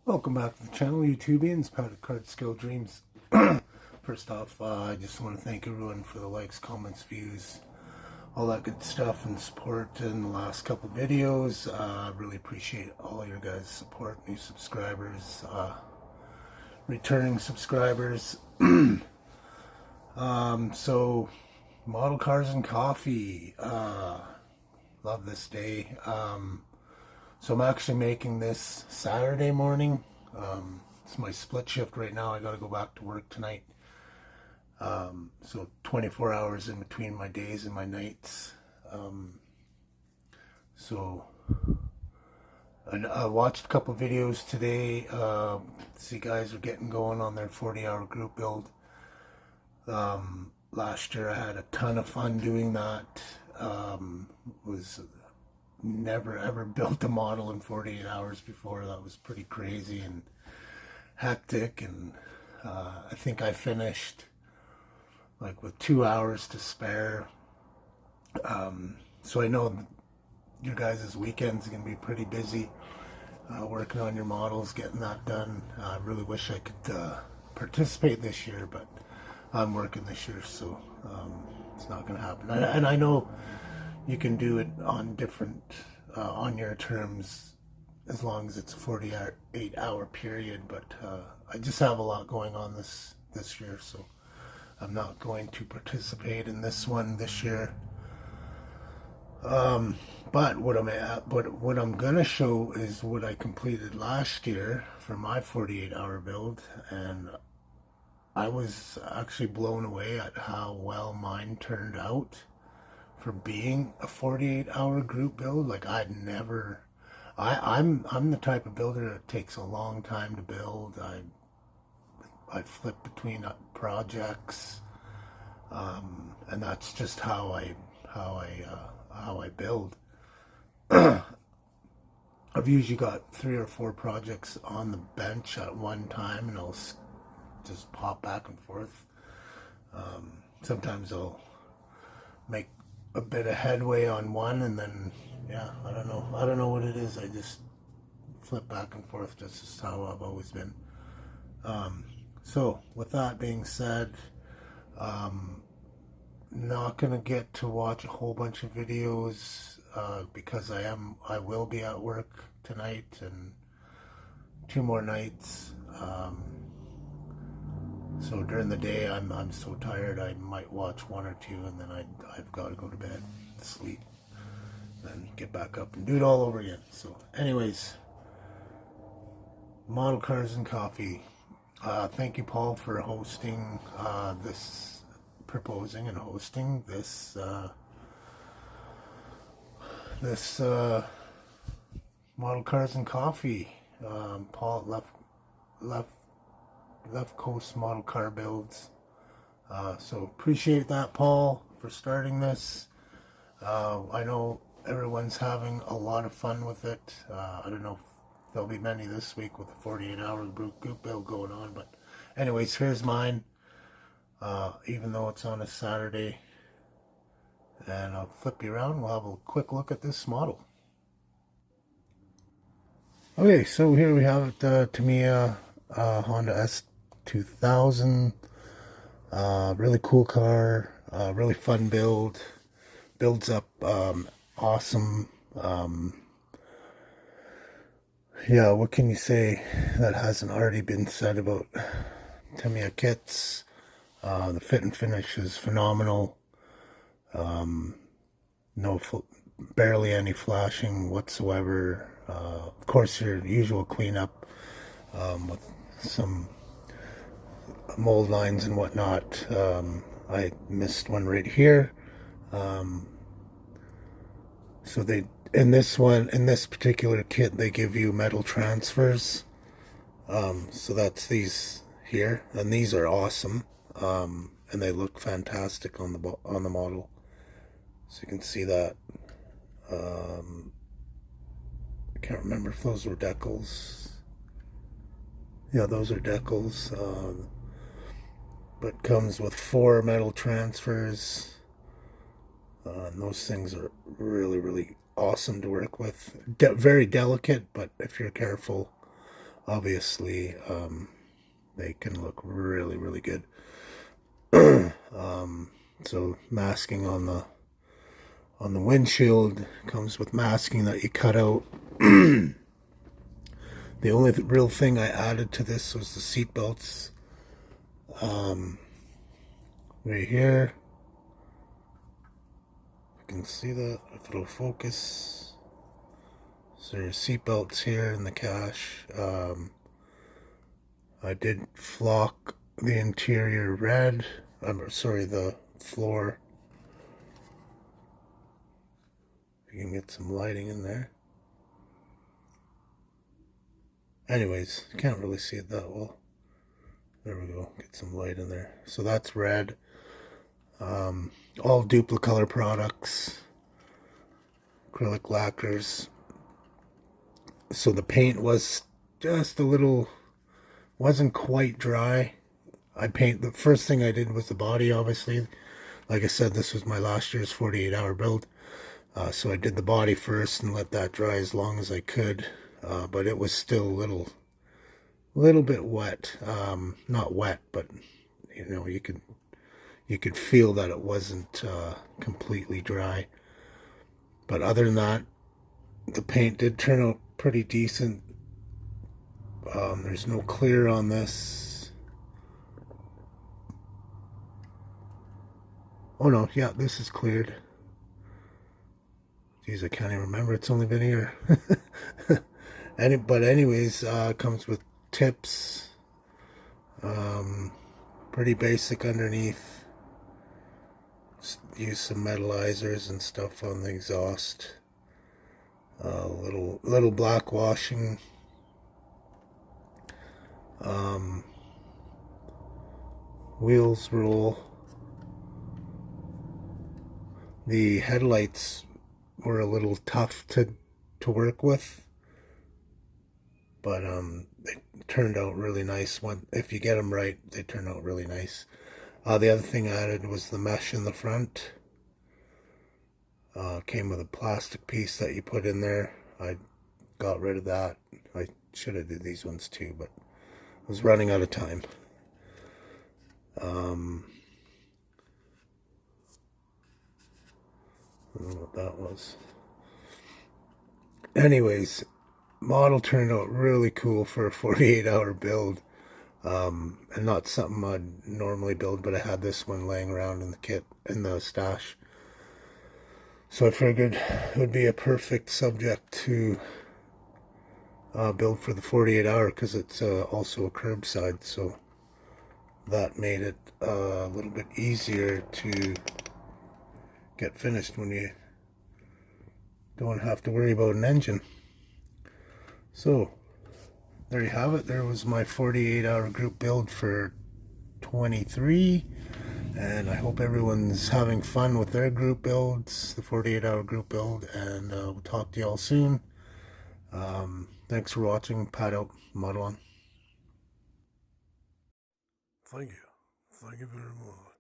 Welcome back to the channel, YouTubians, Powder Card Skill Dreams. First off, I just want to thank everyone for the likes, comments, views, all that good stuff, and support in the last couple videos. Really appreciate all your guys' support, new subscribers, returning subscribers. So, model cars and coffee. Love this day. So I'm actually making this Saturday morning. It's my split shift right now. I got to go back to work tonight. So 24 hours in between my days and my nights. And I watched a couple videos today. See guys are getting going on their 40-hour group build. Last year I had a ton of fun doing that. Was never ever built a model in 48 hours before. That was pretty crazy and hectic, and I think I finished like with 2 hours to spare. So I know your guys' weekends are going to be pretty busy working on your models, getting that done. I really wish I could participate this year, but I'm working this year, so it's not going to happen. And I know you can do it on different, on your terms, as long as it's a 48-hour period. But I just have a lot going on this year, so I'm not going to participate in this one this year. But what I'm gonna show is what I completed last year for my 48-hour build, and I was actually blown away at how well mine turned out. For being a 48-hour group build, like I'm the type of builder that takes a long time to build. I flip between projects, and that's just how I build. I've usually got 3 or 4 projects on the bench at one time, and I'll just pop back and forth. Sometimes I'll make a bit of headway on one, and then I don't know what it is. I just flip back and forth. Just is how I've always been. So with that being said, not gonna get to watch a whole bunch of videos because I will be at work tonight and 2 more nights. So during the day, I'm so tired I might watch 1 or 2, and then I've got to go to bed, sleep, then get back up and do it all over again. So anyways, model cars and coffee. Thank you, Paul, for hosting proposing and hosting this model cars and coffee. Paul left coast model car builds. So appreciate that, Paul, for starting this. I know everyone's having a lot of fun with it. I don't know if there'll be many this week with the 48-hour group build going on, but anyways, here's mine. Even though it's on a Saturday, and I'll flip you around. We'll have a quick look at this model. Okay, so here we have it, the Tamiya Honda S2000. Really cool car, really fun build. Builds up awesome. Yeah, what can you say that hasn't already been said about Tamiya kits? The fit and finish is phenomenal. Barely any flashing whatsoever. Of course, your usual cleanup with some mold lines and whatnot. I missed one right here. So in this particular kit, they give you metal transfers. So that's these here, and these are awesome. and they look fantastic on the model. So you can see that. I can't remember if those were decals. Yeah, those are decals. But comes with 4 metal transfers. And those things are really, really awesome to work with. Very delicate, but if you're careful, obviously, they can look really, really good. So masking on the windshield comes with masking that you cut out. The only real thing I added to this was the seat belts. Right here, you can see that if it'll focus. So your seat belts here in the cache. I did flock the interior red. I'm sorry, the floor. You can get some lighting in there. Anyways, you can't really see it that well. There we go. Get some light in there. So that's red. All Duplicolor products. Acrylic lacquers. So the paint was just a little, wasn't quite dry. The first thing I did was the body, obviously. Like I said, this was my last year's 48-hour build. So I did the body first and let that dry as long as I could. But it was still a little bit wet. Not wet, but you know, you could feel that it wasn't completely dry. But other than that, the paint did turn out pretty decent. There's no clear on this. Oh no, yeah, this is cleared. Geez, I can't even remember. It's only been here. But anyways, comes with tips. Pretty basic underneath. Just use some metallizers and stuff on the exhaust. Little black washing. Wheels roll. The headlights were a little tough to work with, but they turned out really nice. If you get them right, they turn out really nice. The other thing I added was the mesh in the front. Came with a plastic piece that you put in there. I got rid of that. I should have did these ones too, but I was running out of time. I don't know what that was. Anyways, model turned out really cool for a 48-hour build. And not something I'd normally build, but I had this one laying around in the kit, in the stash. So I figured it would be a perfect subject to build for the 48-hour, because it's also a curbside, so that made it a little bit easier to get finished when you don't have to worry about an engine. So there you have it. There was my 48-hour group build for 23, and I hope everyone's having fun with their group builds, the 48-hour group build, and we'll talk to you all soon. Thanks for watching. Pat out. Model on. Thank you very much.